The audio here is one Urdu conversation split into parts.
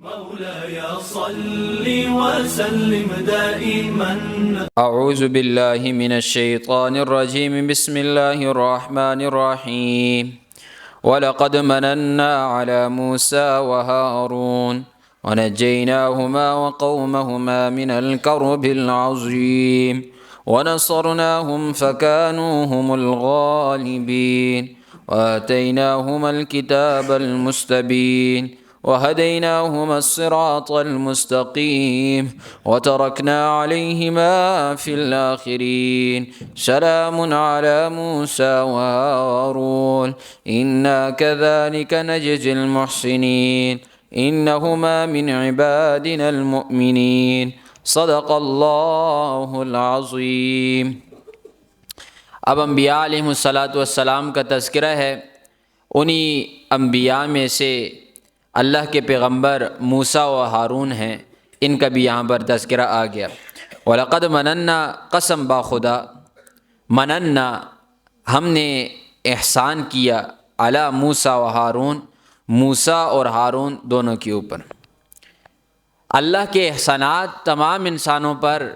مولاي صل وسلم دائما. اعوذ باللہ من الشیطان الرجیم بسم اللہ الرحمن الرحیم وَلَقَدْ مَنَنَّا عَلَى مُوسَى وَهَارُونَ وَنَجَّيْنَاهُمَا وَقَوْمَهُمَا مِنَ الْكَرْبِ الْعَظِيمِ وَنَصَرْنَاهُمْ فَكَانُوا هُمُ الْغَالِبِينَ وَآتَيْنَاهُمَا الْكِتَابَ الْمُسْتَبِينَ وَهَدَيْنَاهُمَا الصِّرَاطَ الْمُسْتَقِيمَ وَتَرَكْنَا عَلَيْهِمَا فِي الْآخِرِينَ سَلَامٌ عَلَى مُوسَى وَهَارُونَ إِنَّا كَذَلِكَ نَجْزِي الْمُحْسِنِينَ إِنَّهُمَا مِنْ عِبَادِنَا الْمُؤْمِنِينَ صدق اللہ العظیم۔ اب انبیاء علیہم الصلاۃ کا تذکرہ ہے۔ انہی انبیاء میں سے اللہ کے پیغمبر موسیٰ و ہارون ہیں، ان کا بھی یہاں پر تذکرہ آ گیا۔ وَلَقَدْ مَنَنَّا، قسم باخدا، مننا ہم نے احسان کیا، علی موسیٰ و ہارون، موسیٰ اور ہارون دونوں کے اوپر۔ اللہ کے احسانات تمام انسانوں پر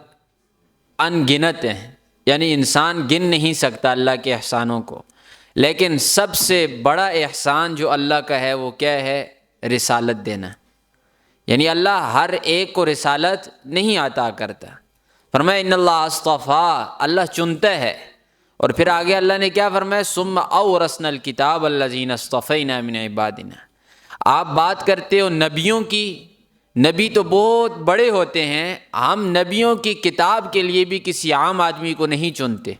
ان گنت ہیں، یعنی انسان گن نہیں سکتا اللہ کے احسانوں کو، لیکن سب سے بڑا احسان جو اللہ کا ہے وہ کیا ہے؟ رسالت دینا۔ یعنی اللہ ہر ایک کو رسالت نہیں عطا کرتا۔ فرمایا ان اللہ اصطفیٰ، اللہ چنتا ہے۔ اور پھر آگے اللہ نے کیا فرمایا؟ ثم اورثنا الکتاب الذین اصطفینا من عبادنا۔ آپ بات کرتے ہو نبیوں کی، نبی تو بہت بڑے ہوتے ہیں، ہم نبیوں کی کتاب کے لیے بھی کسی عام آدمی کو نہیں چنتے۔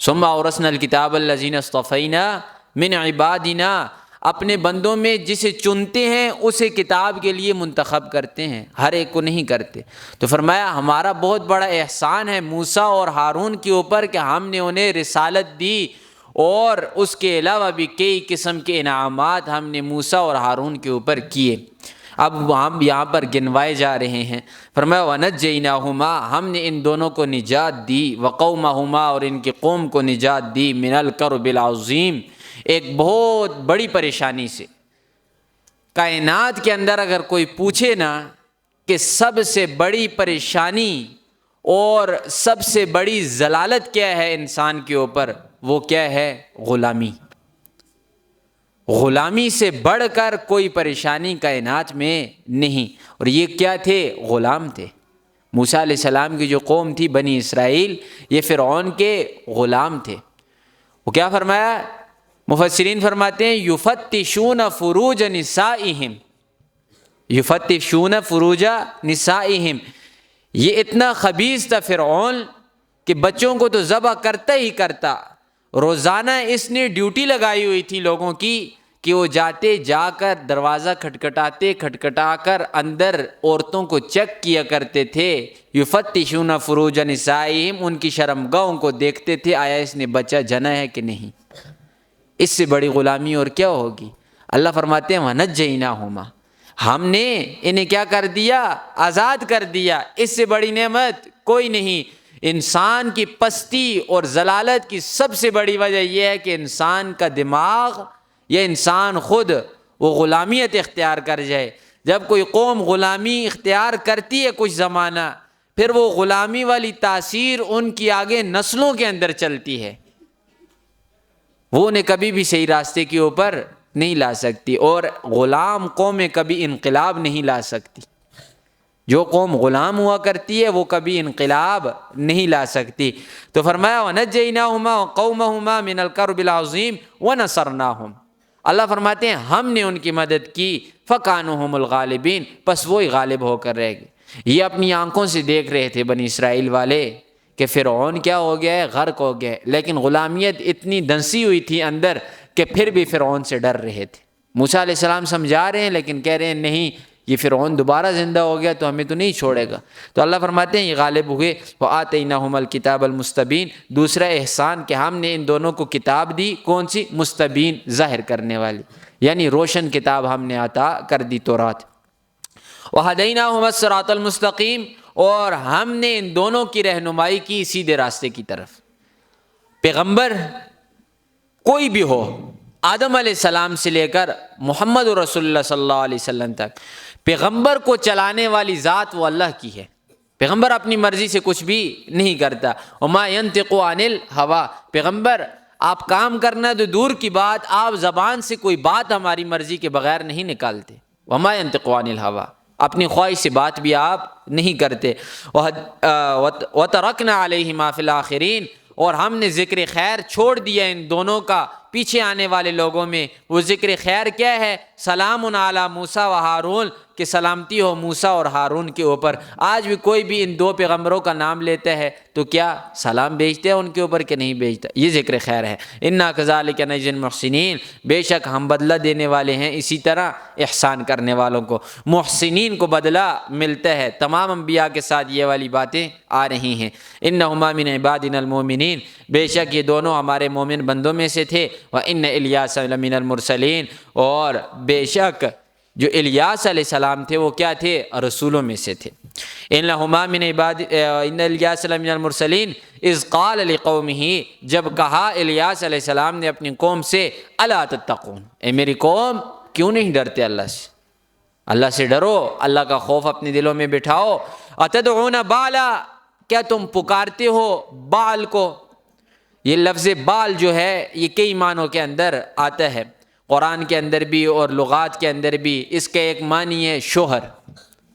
ثم اورثنا الکتاب الذین اصطفینا من عبادنا، اپنے بندوں میں جسے چنتے ہیں اسے کتاب کے لیے منتخب کرتے ہیں، ہر ایک کو نہیں کرتے۔ تو فرمایا ہمارا بہت بڑا احسان ہے موسیٰ اور ہارون کے اوپر کہ ہم نے انہیں رسالت دی، اور اس کے علاوہ بھی کئی قسم کے انعامات ہم نے موسیٰ اور ہارون کے اوپر کیے۔ اب ہم یہاں پر گنوائے جا رہے ہیں۔ فرمایا وَنَجَّيْنَاهُمَا، ہم نے ان دونوں کو نجات دی، وَقَوْمَهُمَا، اور ان کی قوم کو نجات دی، مِنَ الْكَرْبِ الْعَظِيمِ، ایک بہت بڑی پریشانی سے۔ کائنات کے اندر اگر کوئی پوچھے نا کہ سب سے بڑی پریشانی اور سب سے بڑی ضلالت کیا ہے انسان کے اوپر، وہ کیا ہے؟ غلامی۔ غلامی سے بڑھ کر کوئی پریشانی کائنات میں نہیں۔ اور یہ کیا تھے؟ غلام تھے۔ موسیٰ علیہ السلام کی جو قوم تھی بنی اسرائیل، یہ فرعون کے غلام تھے۔ وہ کیا فرمایا؟ مفسرین فرماتے ہیں یفتشون فروج نسائہم، یفتشون فروج نسائہم، یہ اتنا خبیث تھا فرعون کہ بچوں کو تو ذبح کرتا ہی کرتا۔ روزانہ اس نے ڈیوٹی لگائی ہوئی تھی لوگوں کی کہ وہ جاتے، جا کر دروازہ کھٹکھٹا کر اندر عورتوں کو چیک کیا کرتے تھے۔ یفتشون فروج نسائہم، ان کی شرمگاہوں کو دیکھتے تھے، آیا اس نے بچہ جنا ہے کہ نہیں۔ اس سے بڑی غلامی اور کیا ہوگی؟ اللہ فرماتے ہیں وَنَجَّيْنَاهُمَا، ہم نے انہیں کیا کر دیا؟ آزاد کر دیا۔ اس سے بڑی نعمت کوئی نہیں۔ انسان کی پستی اور ضلالت کی سب سے بڑی وجہ یہ ہے کہ انسان کا دماغ یا انسان خود وہ غلامیت اختیار کر جائے۔ جب کوئی قوم غلامی اختیار کرتی ہے کچھ زمانہ، پھر وہ غلامی والی تاثیر ان کی آگے نسلوں کے اندر چلتی ہے، وہ انہیں کبھی بھی صحیح راستے کے اوپر نہیں لا سکتی۔ اور غلام قومیں کبھی انقلاب نہیں لا سکتی۔ جو قوم غلام ہوا کرتی ہے وہ کبھی انقلاب نہیں لا سکتی۔ تو فرمایا وَنَجَّيْنَاهُمَا وَقَوْمَهُمَا مِنَ الْكَرْبِ الْعَظِيمِ وَنَصَرْنَاهُمْ، اللہ فرماتے ہیں ہم نے ان کی مدد کی، فَكَانُوا هُمُ الْغَالِبِينَ، پس وہی غالب ہو کر رہ گئے۔ یہ اپنی آنکھوں سے دیکھ رہے تھے بنی اسرائیل والے کہ فرعون کیا ہو گیا ہے؟ غرق ہو گیا ہے، لیکن غلامیت اتنی دنسی ہوئی تھی اندر کہ پھر بھی فرعون سے ڈر رہے تھے۔ موسیٰ علیہ السلام سمجھا رہے ہیں لیکن کہہ رہے ہیں نہیں، یہ فرعون دوبارہ زندہ ہو گیا تو ہمیں تو نہیں چھوڑے گا۔ تو اللہ فرماتے ہیں یہ غالب ہوئے۔ وَآتَيْنَاهُمَا الْكِتَابَ الْمُسْتَبِينَ، دوسرا احسان کہ ہم نے ان دونوں کو کتاب دی، کون سی؟ مستبین، ظاہر کرنے والی، یعنی روشن کتاب ہم نے عطا کر دی، تورات۔ وَهَدَيْنَاهُمَا الصِّرَاطَ الْمُسْتَقِيمَ، اور ہم نے ان دونوں کی رہنمائی کی سیدھے راستے کی طرف۔ پیغمبر کوئی بھی ہو، آدم علیہ السلام سے لے کر محمد رسول اللہ صلی اللہ علیہ وسلم تک پیغمبر کو چلانے والی ذات وہ اللہ کی ہے۔ پیغمبر اپنی مرضی سے کچھ بھی نہیں کرتا۔ وما ينطق عن الهوى، پیغمبر آپ کام کرنا تو دور کی بات، آپ زبان سے کوئی بات ہماری مرضی کے بغیر نہیں نکالتے۔ وما ينطق عن الهوى، اپنی خواہش سے بات بھی آپ نہیں کرتے۔ وترکنا علیہما فی الآخرین، اور ہم نے ذکر خیر چھوڑ دیا ان دونوں کا پیچھے آنے والے لوگوں میں۔ وہ ذکر خیر کیا ہے؟ سلام علی موسیٰ و ہارون، کہ سلامتی ہو موسیٰ اور ہارون کے اوپر۔ آج بھی کوئی بھی ان دو پیغمبروں کا نام لیتا ہے تو کیا سلام بھیجتے ہیں ان کے اوپر کہ نہیں بھیجتا؟ یہ ذکر خیر ہے۔ انا کذالک نجزی المحسنین، بے شک ہم بدلہ دینے والے ہیں اسی طرح احسان کرنے والوں کو۔ محسنین کو بدلہ ملتا ہے۔ تمام انبیاء کے ساتھ یہ والی باتیں آ رہی ہیں۔ انہما من عبادنا المؤمنین، بے شک یہ دونوں ہمارے مومن بندوں میں سے تھے۔ وان الیاس لمن المرسلین، اور بے شک جو الیاس علیہ السلام تھے وہ کیا تھے؟ رسولوں میں سے تھے۔ ان الیاس لمن المرسلین اذ قال لقومہ، جب کہا الیاس علیہ السلام نے اپنی قوم سے، الا تتقون، اے میری قوم کیوں نہیں ڈرتے اللہ سے؟ اللہ سے ڈرو، اللہ کا خوف اپنے دلوں میں بٹھاؤ۔ اتدعون بالا، کیا تم پکارتے ہو بال کو؟ یہ لفظ بال جو ہے یہ کئی معنوں کے اندر آتا ہے، قرآن کے اندر بھی اور لغات کے اندر بھی۔ اس کا ایک معنی ہے شوہر،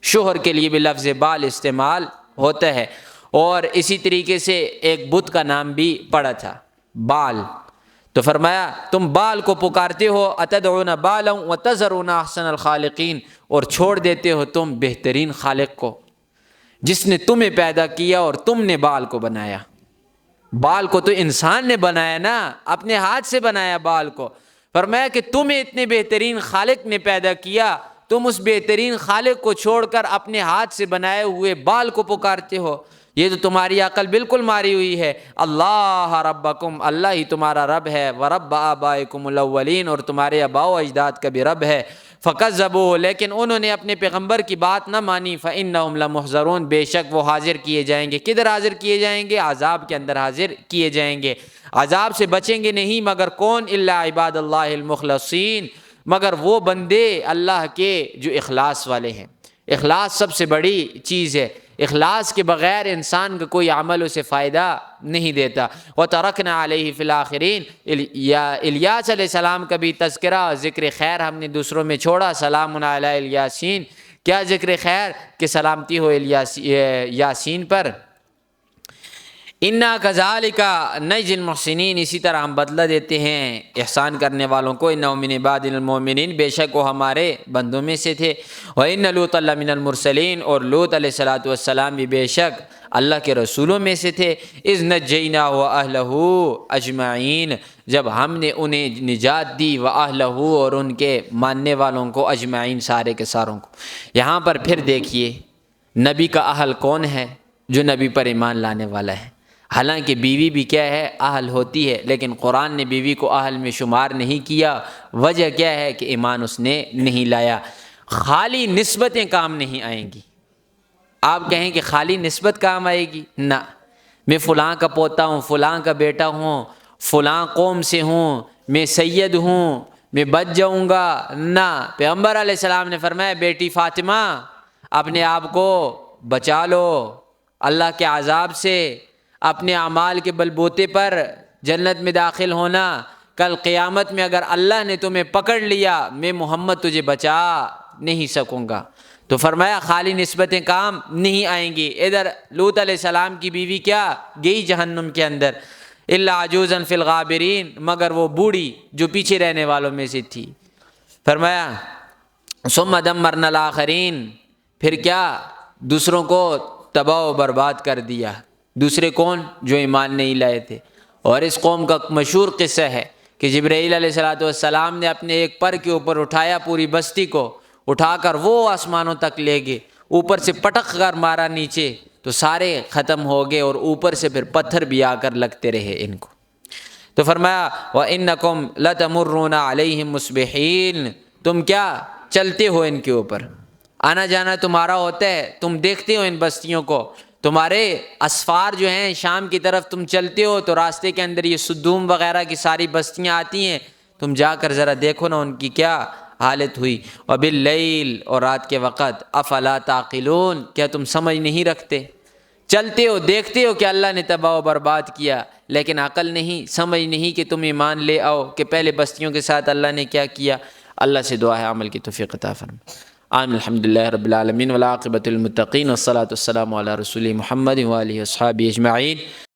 شوہر کے لیے بھی لفظ بال استعمال ہوتا ہے۔ اور اسی طریقے سے ایک بت کا نام بھی پڑا تھا بال، تو فرمایا تم بال کو پکارتے ہو، اتدعون بالا وتذرون احسن الخالقین، اور چھوڑ دیتے ہو تم بہترین خالق کو جس نے تمہیں پیدا کیا اور تم نے بال کو بنایا۔ بال کو تو انسان نے بنایا نا، اپنے ہاتھ سے بنایا بال کو۔ فرمایا کہ تمہیں اتنے بہترین خالق نے پیدا کیا، تم اس بہترین خالق کو چھوڑ کر اپنے ہاتھ سے بنائے ہوئے بال کو پکارتے ہو، یہ تو تمہاری عقل بالکل ماری ہوئی ہے۔ اللہ ربکم، اللہ ہی تمہارا رب ہے، ورب آبائکم الاولین، اور تمہارے آباء و اجداد کا بھی رب ہے۔ فکذبوہ، لیکن انہوں نے اپنے پیغمبر کی بات نہ مانی۔ فإنہم لمحضرون، بے شک وہ حاضر کیے جائیں گے۔ کدھر حاضر کیے جائیں گے؟ عذاب کے اندر حاضر کیے جائیں گے۔ عذاب سے بچیں گے نہیں مگر کون؟ الا عباد اللہ المخلصین، مگر وہ بندے اللہ کے جو اخلاص والے ہیں۔ اخلاص سب سے بڑی چیز ہے، اخلاص کے بغیر انسان کا کوئی عمل اسے فائدہ نہیں دیتا۔ وَتَرَكْنَا عَلَيْهِ فِي الْآخِرِينَ، الیاس علیہ السلام کا بھی تذکرہ، ذکر خیر ہم نے دوسروں میں چھوڑا۔ سلام علی الیاسین، کیا ذکر خیر کہ سلامتی ہو یاسین پر۔ انا کذالک نجزی المحسنین، اسی طرح ہم بدلہ دیتے ہیں احسان کرنے والوں کو۔ انہ من عبادنا المؤمنین، بے شک وہ ہمارے بندوں میں سے تھے۔ وان لوطا لمن المرسلین، اور لوط علیہ السلام بھی بے شک اللہ کے رسولوں میں سے تھے۔ اذ نجیناہ واہلہ اجمعین، جب ہم نے انہیں نجات دی، واہلہ، اور ان کے ماننے والوں کو، اجمعین سارے کے ساروں کو۔ یہاں پر پھر دیکھیے نبی کا اہل کون ہے؟ جو نبی پر ایمان لانے والا ہے۔ حالانکہ بیوی بھی کیا ہے؟ اہل ہوتی ہے، لیکن قرآن نے بیوی کو اہل میں شمار نہیں کیا۔ وجہ کیا ہے؟ کہ ایمان اس نے نہیں لایا۔ خالی نسبتیں کام نہیں آئیں گی۔ آپ کہیں کہ خالی نسبت کام آئے گی؟ نہ، میں فلاں کا پوتا ہوں، فلاں کا بیٹا ہوں، فلاں قوم سے ہوں، میں سید ہوں، میں بچ جاؤں گا، نہ۔ پیغمبر علیہ السلام نے فرمایا بیٹی فاطمہ اپنے آپ کو بچا لو اللہ کے عذاب سے، اپنے اعمال کے بلبوتے پر جنت میں داخل ہونا۔ کل قیامت میں اگر اللہ نے تمہیں پکڑ لیا، میں محمد تجھے بچا نہیں سکوں گا۔ تو فرمایا خالی نسبتیں کام نہیں آئیں گی۔ ادھر لوط علیہ السلام کی بیوی کیا گئی؟ جہنم کے اندر۔ الا عجوزا فی الغابرین، مگر وہ بوڑھی جو پیچھے رہنے والوں میں سے تھی۔ فرمایا ثم دمرنا الاخرین، پھر کیا؟ دوسروں کو تباہ و برباد کر دیا۔ دوسرے کون؟ جو ایمان نہیں لائے تھے۔ اور اس قوم کا مشہور قصہ ہے کہ جبرائیل علیہ السلام نے اپنے ایک پر کے اوپر اٹھایا، پوری بستی کو اٹھا کر وہ آسمانوں تک لے گئے، اوپر سے پٹک کر مارا نیچے تو سارے ختم ہو گئے، اور اوپر سے پھر پتھر بھی آ کر لگتے رہے ان کو۔ تو فرمایا وَإِنَّكُمْ لَتَمُرُّونَ عَلَيْهِمْ مُصْبِحِينَ، تم کیا چلتے ہو ان کے اوپر، آنا جانا تمہارا ہوتا ہے، تم دیکھتے ہو ان بستیوں کو، تمہارے اسفار جو ہیں شام کی طرف تم چلتے ہو تو راستے کے اندر یہ سدوم وغیرہ کی ساری بستیاں آتی ہیں، تم جا کر ذرا دیکھو نا ان کی کیا حالت ہوئی۔ وباللیل، اور رات کے وقت، افلا تعقلون، کیا تم سمجھ نہیں رکھتے؟ چلتے ہو، دیکھتے ہو کہ اللہ نے تباہ و برباد کیا، لیکن عقل نہیں، سمجھ نہیں کہ تم ایمان لے آؤ کہ پہلے بستیوں کے ساتھ اللہ نے کیا کیا۔ اللہ سے دعا ہے عمل کی توفیق عطا فرمائے۔ آمین۔ الحمدللہ رب العالمین والعاقبۃ للمتقین والصلاۃ والسلام علی رسول محمد وآلہ وصحبہ اجمعین۔